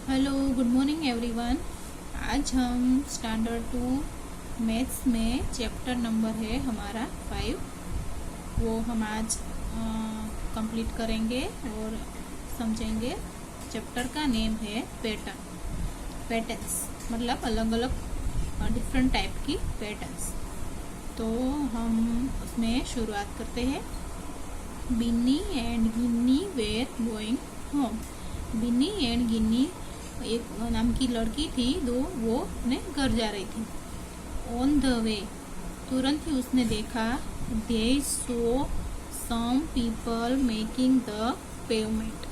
Hello, good morning everyone. आज हम standard 2 maths में चैप्टर नंबर है हमारा 5, वो हम आज कंप्लीट करेंगे और समझेंगे। चैप्टर का नेम है पैटर्न्स, मतलब अलग अलग डिफरेंट टाइप की पैटर्न्स। तो हम उसमें शुरुआत करते हैं। Binny and Ginny were going home. Binny and Ginny एक नाम की लड़की थी, वो अपने घर जा रही थी। ऑन द वे, तुरंत ही उसने देखा, they saw some people making the payment.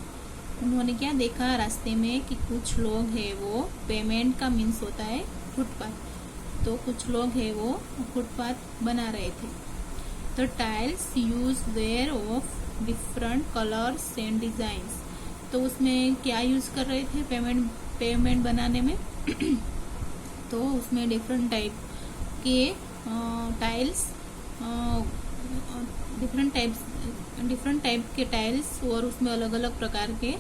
उन्होंने क्या देखा रास्ते में कि कुछ लोग हैं, वो पेमेंट का मीन्स होता है फुटपाथ, तो कुछ लोग हैं वो फुटपाथ बना रहे थे। The tiles use were of different colours and designs. तो उसमें क्या यूज कर रहे थे पेमेंट बनाने में तो उसमें डिफरेंट टाइप के टाइल्स, डिफरेंट टाइप के टाइल्स, और उसमें अलग अलग प्रकार के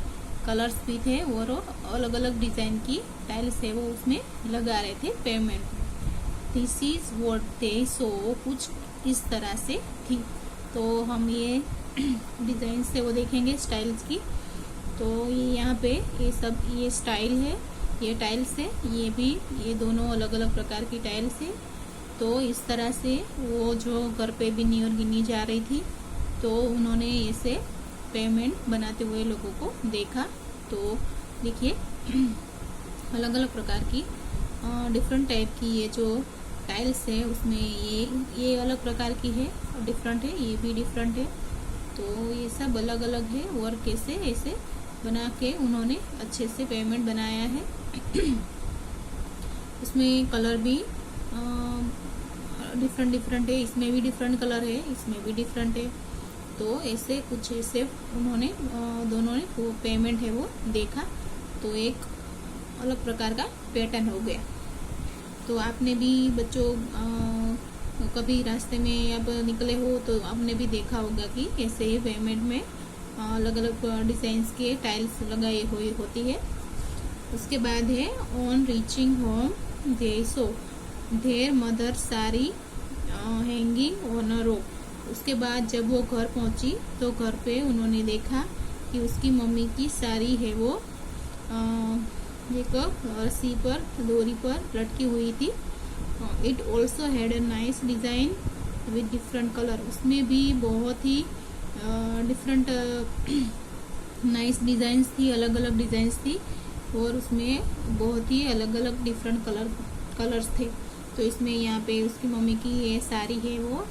कलर्स भी थे, और अलग अलग डिजाइन की टाइल्स है वो उसमें लगा रहे थे payment. This is what they saw, कुछ इस तरह से थी। तो हम ये डिजाइन से वो देखेंगे स्टाइल्स की। तो ये यहाँ पे ये स्टाइल है, ये टाइल्स है, ये दोनों अलग अलग प्रकार की टाइल्स है। तो इस तरह से वो जो घर पे बिन्नी और गिन्नी जा रही थी, तो उन्होंने ऐसे पेमेंट बनाते हुए लोगों को देखा। तो देखिए अलग अलग प्रकार की डिफरेंट टाइप की ये जो टाइल्स है, उसमें ये अलग प्रकार की है, डिफरेंट है, ये भी डिफरेंट है। तो ये सब अलग अलग है, और कैसे ऐसे बना के उन्होंने अच्छे से पेमेंट बनाया है। उसमें कलर भी डिफरेंट है, इसमें भी डिफरेंट कलर है, इसमें भी डिफरेंट है। तो ऐसे कुछ ऐसे उन्होंने दोनों ने वो पेमेंट है वो देखा, तो एक अलग प्रकार का पैटर्न हो गया। तो आपने भी बच्चों कभी रास्ते में अब निकले हो तो आपने भी देखा होगा कि ऐसे ही पेमेंट में अलग अलग डिजाइंस के टाइल्स लगाई हुई होती है। उसके बाद है on reaching home they saw their mother sari hanging on a rope. उसके बाद जब वो घर पहुंची तो घर पे उन्होंने देखा कि उसकी मम्मी की साड़ी है वो एक रस्सी पर, डोरी पर लटकी हुई थी। It also had a nice design with different colour. उसमें भी बहुत ही डिफरेंट नाइस डिजाइंस थी, अलग अलग डिजाइंस थी, और उसमें बहुत ही अलग अलग डिफरेंट कलर्स थे। तो इसमें यहाँ पे उसकी मम्मी की ये साड़ी है वो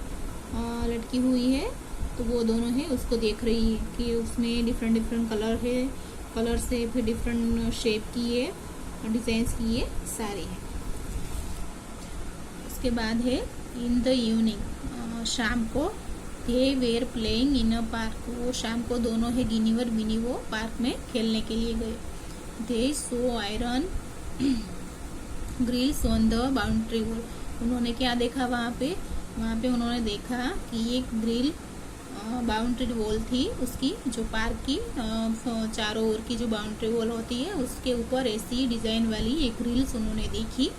लटकी हुई है, तो वो दोनों है उसको देख रही है कि उसमें डिफरेंट कलर से, फिर डिफरेंट शेप की ये डिजाइंस की ये साड़ी है। उसके बाद है इन द इवनिंग, शाम को they were playing in a park. वो शाम को दोनों है गिनी और बिनी वो पार्क में खेलने के लिए गए। They saw iron grills on the boundary wall. उन्होंने क्या देखा वहाँ पे उन्होंने देखा कि एक ग्रिल बाउंड्री वॉल थी उसकी, जो पार्क की चारों ओर की जो बाउंड्री वॉल होती है उसके ऊपर ऐसी डिजाइन वाली एक ग्रिल्स उन्होंने देखी।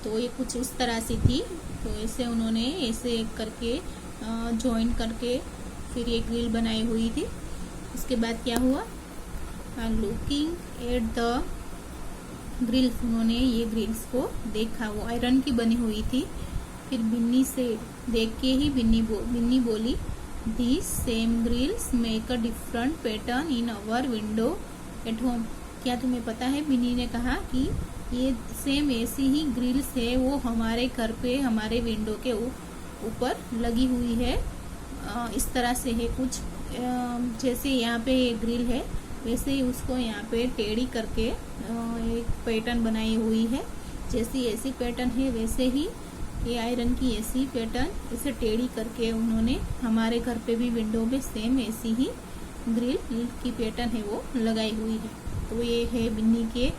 तो ये कुछ इस तरह से थी, तो ऐसे उन्होंने ऐसे करके जॉइन करके फिर ये ग्रिल बनाई हुई थी। उसके बाद क्या हुआ, लुकिंग एट द ग्रिल्स, उन्होंने ये ग्रिल्स को देखा, वो आयरन की बनी हुई थी। फिर बिन्नी से देख के ही बिन्नी बोली, these same grills make a different pattern in our window at home. क्या तुम्हें पता है, बिन्नी ने कहा कि ये सेम ऐसी ही ग्रिल्स है वो हमारे घर पे, हमारे विंडो के ऊपर लगी हुई है। इस तरह से है कुछ, जैसे यहाँ पे ये ग्रिल है वैसे ही उसको यहाँ पे टेढ़ी करके एक पैटर्न बनाई हुई है। जैसी ऐसी पैटर्न है वैसे ही ये आयरन की ऐसी पैटर्न इसे टेढ़ी करके उन्होंने हमारे घर पे भी विंडो में सेम ऐसी ही ग्रिल की पैटर्न है वो लगाई हुई है। तो ये है बिन्नी के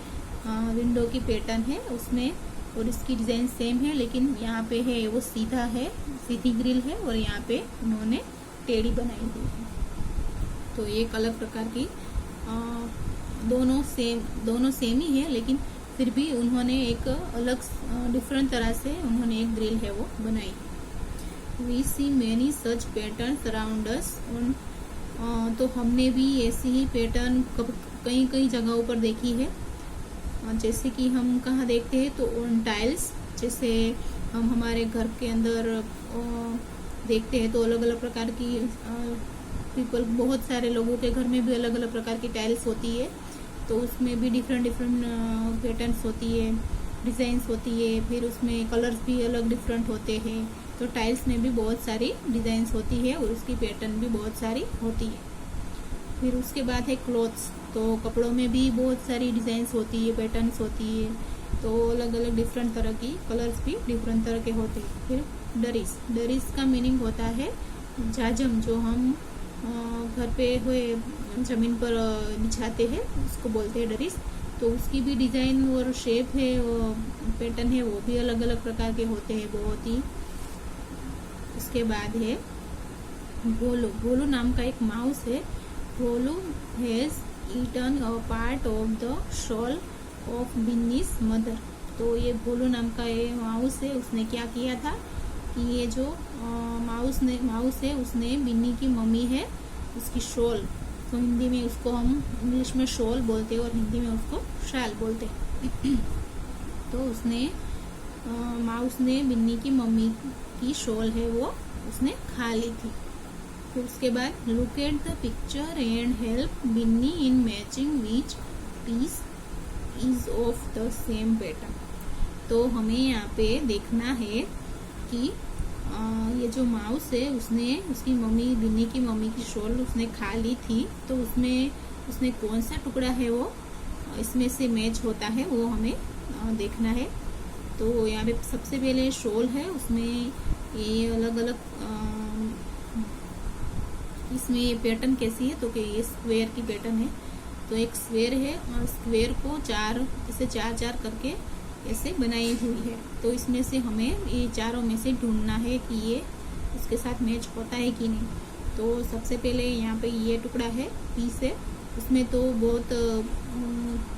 विंडो की पैटर्न है उसमें, और इसकी डिजाइन सेम है, लेकिन यहाँ पे है वो सीधा है, सीधी ग्रिल है, और यहाँ पे उन्होंने टेढ़ी बनाई हुई है। तो ये एक अलग प्रकार की दोनों सेम ही है, लेकिन फिर भी उन्होंने एक अलग डिफरेंट तरह से उन्होंने एक ग्रिल है वो बनाई। We see many such pattern around us. तो हमने भी ऐसी ही पैटर्न कई कई जगहों पर देखी है। जैसे कि हम कहाँ देखते हैं तो ऑन टाइल्स, जैसे हम हमारे घर के अंदर देखते हैं तो अलग अलग प्रकार की पीपल, बहुत सारे लोगों के घर में भी अलग अलग प्रकार की टाइल्स होती है, तो उसमें भी डिफरेंट पैटर्न्स होती है, डिज़ाइंस होती है, फिर उसमें कलर्स भी अलग डिफरेंट होते हैं। तो टाइल्स में भी बहुत सारी डिज़ाइंस होती है और उसकी पैटर्न भी बहुत सारी होती है। फिर उसके बाद है क्लॉथ्स, तो कपड़ों में भी बहुत सारी डिज़ाइंस होती है, पैटर्न्स होती है, तो अलग अलग डिफरेंट तरह की कलर्स भी डिफरेंट तरह के होते हैं। फिर डरीस का मीनिंग होता है जाजम, जो हम घर पे हुए ज़मीन पर बिछाते हैं उसको बोलते हैं डरीस। तो उसकी भी डिज़ाइन और शेप है, वो पैटर्न है, वो भी अलग अलग प्रकार के होते हैं बहुत ही। उसके बाद है भोलू नाम का एक माउस है। Bholu has eaten a part of the shawl of Binny's mother. तो ये भोलू नाम का ये माउस है, उसने क्या किया था कि ये जो माउस है उसने बिन्नी की मम्मी है उसकी शॉल, तो हिंदी में उसको हम इंग्लिश में शॉल बोलते हैं और हिंदी में उसको शाल बोलते हैं। तो उसने माउस ने बिन्नी की मम्मी की शॉल है वो उसने खा ली थी। फिर उसके बाद look at the picture and help Binni in matching which piece is of the same pattern. तो हमें यहाँ पे देखना है कि ये जो माउस है उसने उसकी मम्मी, बिन्नी की मम्मी की शॉल उसने खा ली थी, तो उसने कौन सा टुकड़ा है वो इसमें से मैच होता है वो हमें देखना है। तो यहाँ पे सबसे पहले शॉल है, उसमें ये अलग अलग इसमें ये पैटर्न कैसी है, तो कि ये स्क्वायर की पैटर्न है। तो एक स्क्वायर है और स्क्वायर को चार करके ऐसे बनाई हुई है। तो इसमें से हमें ये चारों में से ढूंढना है कि ये उसके साथ मैच होता है कि नहीं। तो सबसे पहले यहाँ पे ये टुकड़ा है, पीस है, उसमें तो बहुत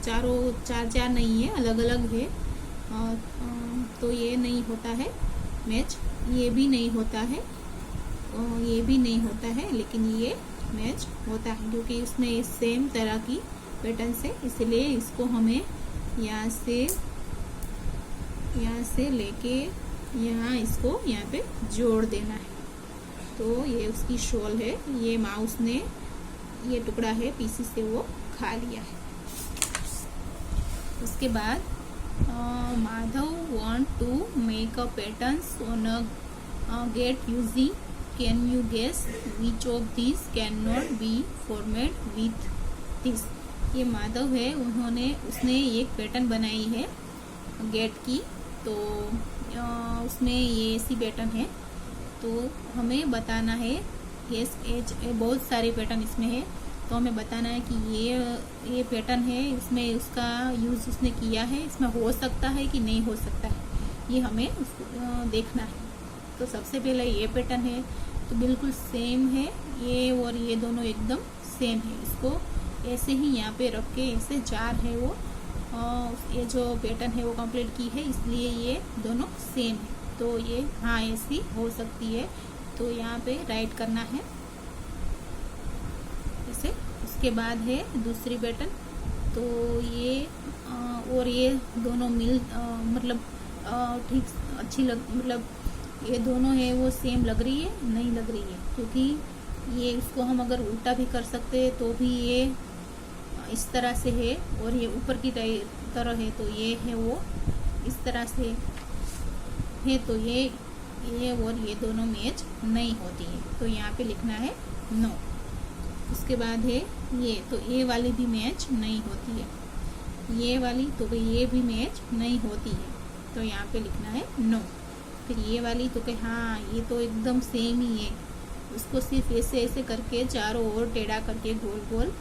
चार नहीं है, अलग अलग है। तो ये नहीं होता है मैच, ये भी नहीं होता है, ये भी नहीं होता है, लेकिन ये मैच होता है क्योंकि उसमें सेम तरह की पैटर्न है, इसलिए इसको हमें यहाँ से लेके इसको यहाँ पे जोड़ देना है। तो ये उसकी शॉल है, ये माउस ने ये टुकड़ा है पीसी से वो खा लिया है। उसके बाद Madhav want to make a patterns on a gate using can you guess which of this can not be format with this. ये माधव है, उसने एक पैटर्न बनाई है गेट की, तो उसमें ये ऐसी पैटर्न है। तो हमें बताना है, बहुत सारे पैटर्न इसमें है, तो हमें बताना है कि ये पैटर्न है, इसमें उसका यूज़ उसने किया है, इसमें हो सकता है कि नहीं हो सकता है, ये हमें देखना है। तो सबसे पहले ये पैटर्न है, तो बिल्कुल सेम है, ये और ये दोनों एकदम सेम है। इसको ऐसे ही यहाँ पे रख के ऐसे चार है वो ये जो पैटर्न है वो कंप्लीट की है, इसलिए ये दोनों सेम है। तो ये हाँ ऐसी हो सकती है, तो यहाँ पे राइट करना है ऐसे। उसके बाद है दूसरी पैटर्न, तो ये और ये दोनों मतलब ठीक अच्छी मतलब ये दोनों है वो सेम लग रही है, नहीं लग रही है, क्योंकि ये इसको हम अगर उल्टा भी कर सकते हैं तो भी ये इस तरह से है और ये ऊपर की तरह है, तो ये है वो इस तरह से है, तो ये और ये दोनों मैच नहीं होती है, तो यहाँ पे लिखना है नो। उसके बाद है ये, तो ये वाली भी मैच नहीं होती है, ये वाली तो ये भी मैच नहीं होती है, तो यहाँ पे लिखना है नो। फिर ये वाली तो कि हाँ ये तो एकदम सेम ही है, उसको सिर्फ ऐसे करके चारों ओर टेढ़ा करके गोल गोल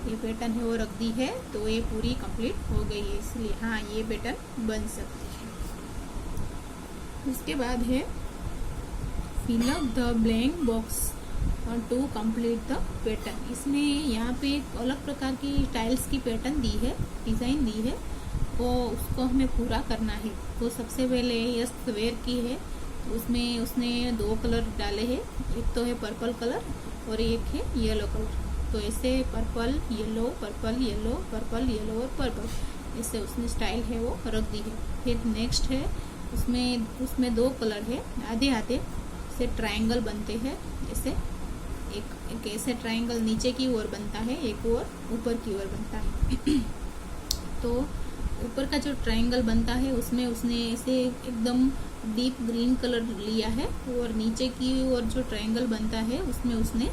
ये पैटर्न है वो रख दी है, तो ये पूरी कंप्लीट हो गई है, इसलिए हाँ ये पैटर्न बन सकती है। उसके बाद है fill up the blank box to complete the pattern. इसमें यहाँ पे एक अलग प्रकार की टाइल्स की पैटर्न दी है, डिज़ाइन दी है, वो उसको हमें पूरा करना है। तो सबसे पहले ये स्क्वायर की है, तो उसमें उसने 2 कलर डाले हैं, एक तो है पर्पल कलर और एक है येलो कलर। तो ऐसे purple yellow purple yellow purple yellow और पर्पल, ऐसे उसने स्टाइल है वो रख दी है। फिर नेक्स्ट है उसमें 2 कलर है, आधे आधे से ट्रायंगल बनते हैं। ऐसे एक ऐसे ट्रायंगल नीचे की ओर बनता है, एक और ऊपर की ओर बनता है। तो ऊपर का जो ट्रायंगल बनता है उसमें उसने ऐसे एकदम डीप ग्रीन कलर लिया है, और नीचे की ओर जो ट्रायंगल बनता है उसमें उसने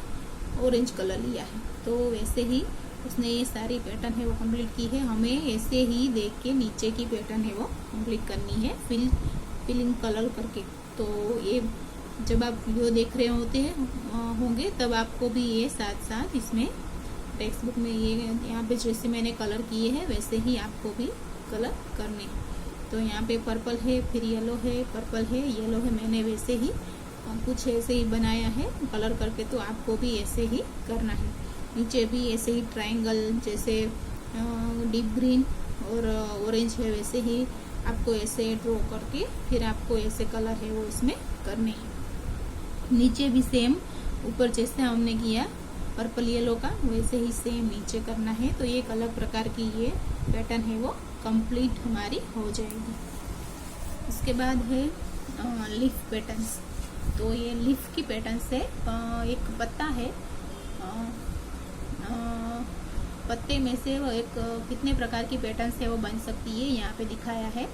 ऑरेंज कलर लिया है। तो वैसे ही उसने ये सारी पैटर्न है वो कंप्लीट की है। हमें ऐसे ही देख के नीचे की पैटर्न है वो कंप्लीट करनी है, फिलिंग कलर करके। तो ये जब आप वीडियो देख रहे होंगे तब आपको भी ये साथ साथ इसमें टेक्स्ट बुक में ये यहाँ पे जैसे मैंने कलर किए हैं वैसे ही आपको भी कलर करने हैं। तो यहाँ पे पर्पल है, फिर येलो है, पर्पल है, येलो है, मैंने वैसे ही कुछ ऐसे ही बनाया है कलर करके। तो आपको भी ऐसे ही करना है। नीचे भी ऐसे ही ट्रायंगल जैसे डीप ग्रीन और ऑरेंज है वैसे ही आपको ऐसे ड्रॉ करके फिर आपको ऐसे कलर है वो इसमें करने हैं। नीचे भी सेम ऊपर जैसे हमने किया पर्पल येलो का वैसे ही सेम नीचे करना है। तो एक अलग प्रकार की ये पैटर्न है वो कंप्लीट हमारी हो जाएगी। उसके बाद है लीफ पैटर्न्स। तो ये लीफ की पैटर्न से एक पत्ता है, पत्ते में से वो एक कितने प्रकार की पैटर्न है वो बन सकती है, यहाँ पे दिखाया है।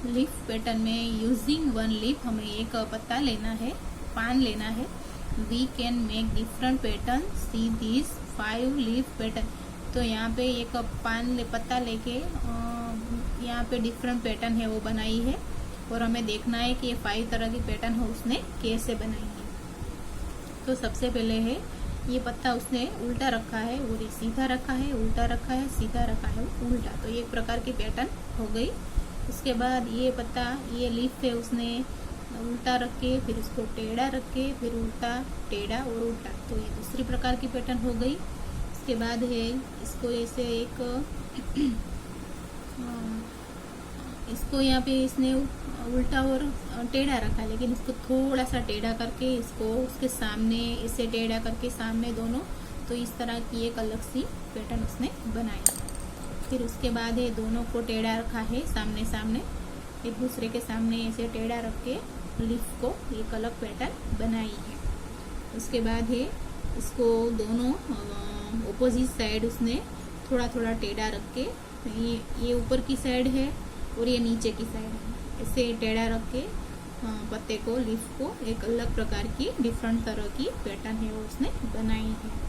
लीफ पैटर्न में यूजिंग 1 लीफ, हमें एक पत्ता लेना है, पान लेना है। We can make different pattern, see this 5 leaf pattern. तो यहाँ पे एक पत्ता लेके यहाँ पे डिफरेंट पैटर्न है वो बनाई है, और हमें देखना है कि ये 5 तरह की पैटर्न है उसने कैसे बनाई है। तो सबसे पहले है ये पत्ता उसने उल्टा रखा है और ये सीधा रखा है, उल्टा रखा है, सीधा रखा है, उल्टा। तो ये एक प्रकार की पैटर्न हो गई। उसके बाद ये पत्ता, ये लीफ है उसने उल्टा रख के, फिर इसको टेढ़ा रख के, फिर उल्टा टेढ़ा और उल्टा। तो ये दूसरी प्रकार की पैटर्न हो गई। उसके बाद है इसको ऐसे एक इसको यहाँ पे इसने उल्टा और टेढ़ा रखा, लेकिन इसको थोड़ा सा टेढ़ा करके इसको उसके सामने इसे टेढ़ा करके सामने दोनों, तो इस तरह की एक अलग सी पैटर्न उसने बनाई। फिर उसके बाद है दोनों को टेढ़ा रखा है, सामने सामने एक दूसरे के सामने ऐसे टेढ़ा रख के लीफ को एक अलग पैटर्न बनाई है। उसके बाद है इसको दोनों ऑपोजिट साइड उसने थोड़ा थोड़ा टेढ़ा रख के, ये ऊपर की साइड है और ये नीचे की साइड है, ऐसे टेढ़ा रख के पत्ते को, लीफ को एक अलग प्रकार की डिफरेंट तरह की पैटर्न है वो उसने बनाई है।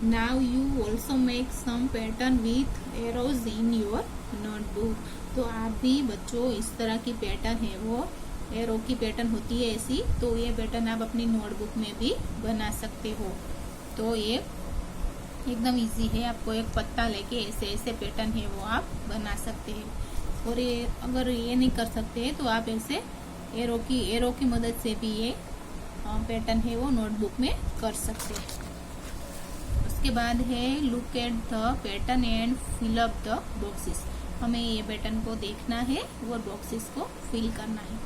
Now you also make some pattern with arrows in your notebook। तो आप भी बच्चों इस तरह की पैटर्न है वो एरो की पैटर्न होती है ऐसी, तो ये पैटर्न आप अपनी नोटबुक में भी बना सकते हो। तो ये एकदम इजी है, आपको एक पत्ता लेके ऐसे ऐसे पैटर्न है वो आप बना सकते हैं। और ये अगर ये नहीं कर सकते हैं तो आप ऐसे एरो की मदद से भी ये पैटर्न है वो नोटबुक में कर सकते हैं। उसके बाद है look at the pattern and fill up the boxes. हमें ये पैटर्न को देखना है और बॉक्सेस को फिल करना है।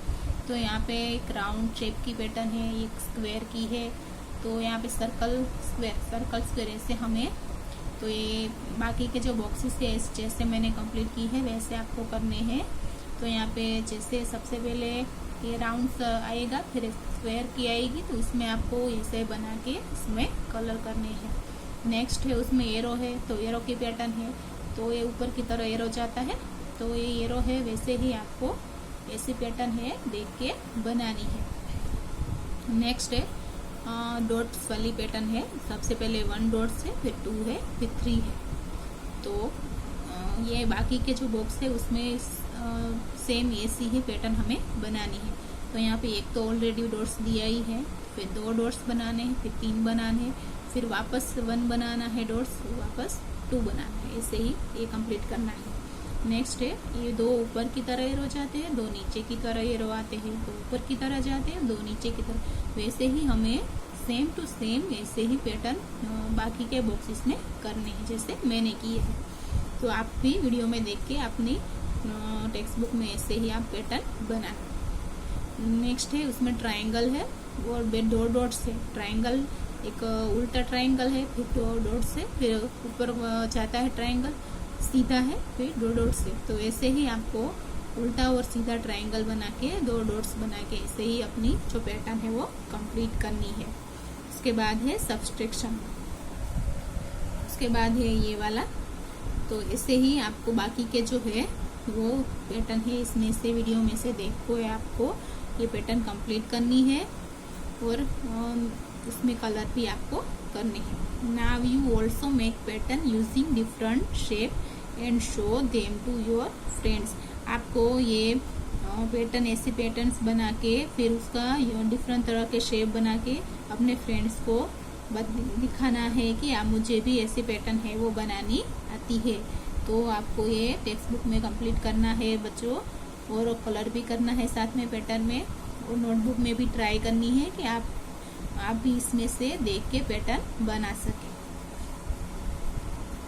तो यहाँ पे एक राउंड शेप की पैटर्न है, एक स्क्वायर की है, तो यहाँ पे सर्कल स्क्वायर ऐसे हमें, तो ये बाकी के जो बॉक्सेस है जैसे मैंने कंप्लीट की है वैसे आपको करने हैं। तो यहाँ पे जैसे सबसे पहले ये राउंड आएगा, फिर स्क्वायर की आएगी, तो इसमें आपको ऐसे बना के इसमें कलर करने हैं। नेक्स्ट है उसमें एरो है, तो एरो की पैटर्न है, तो ये ऊपर की तरह एरो जाता है, तो ये एरो है वैसे ही आपको ऐसी पैटर्न है देख के बनानी है। नेक्स्ट है डॉट्स वाली पैटर्न है। सबसे पहले 1 डॉट्स है, फिर 2 है, फिर 3 है। तो ये बाकी के जो बॉक्स है उसमें सेम ऐसी ही पैटर्न हमें बनानी है। तो यहाँ पे एक तो ऑलरेडी डॉट्स दिया ही है, फिर 2 डॉट्स बनाने हैं, फिर 3 बनाने हैं, फिर वापस 1 बनाना है डॉट्स, वापस 2 बनाना है, ऐसे ही ये कंप्लीट करना है। नेक्स्ट है ये दो ऊपर की तरह एरो जाते हैं, दो नीचे की तरह एरो आते हैं, दो ऊपर की तरह जाते हैं, दो नीचे की तरह। वैसे ही हमें सेम टू सेम ऐसे ही पैटर्न बाकी के बॉक्सेस में करने हैं जैसे मैंने किए हैं। तो आप भी वीडियो में देख के अपनी टेक्स्ट बुक में ऐसे ही आप पैटर्न बनाना। नेक्स्ट है उसमें ट्रायंगल है और दो डॉट्स है। ट्रायंगल एक उल्टा ट्रायंगल है, फिर दो डॉट्स है, फिर ऊपर जाता है ट्रायंगल, सीधा है, फिर दो डॉट्स है। तो ऐसे ही आपको उल्टा और सीधा ट्रायंगल बना के दो डॉट्स बना के ऐसे ही अपनी जो पैटर्न है वो कंप्लीट करनी है। उसके बाद है सब्सट्रैक्शन, उसके बाद है ये वाला। तो ऐसे ही आपको बाकी के जो है वो पैटर्न है इसमें से वीडियो में से देखो है आपको ये पैटर्न कंप्लीट करनी है और उसमें कलर भी आपको करने हैं। Now you also make pattern using different shape and show them to your friends. आपको ये पैटर्न ऐसे पैटर्न्स बना के फिर उसका डिफरेंट तरह के शेप बना के अपने फ्रेंड्स को दिखाना है कि आप मुझे भी ऐसे पैटर्न है वो बनानी आती है। तो आपको ये टेक्स्ट बुक में कंप्लीट करना है बच्चों, और कलर भी करना है साथ में पैटर्न में, और नोटबुक में भी ट्राई करनी है कि आप भी इसमें से देख के पैटर्न बना सकें।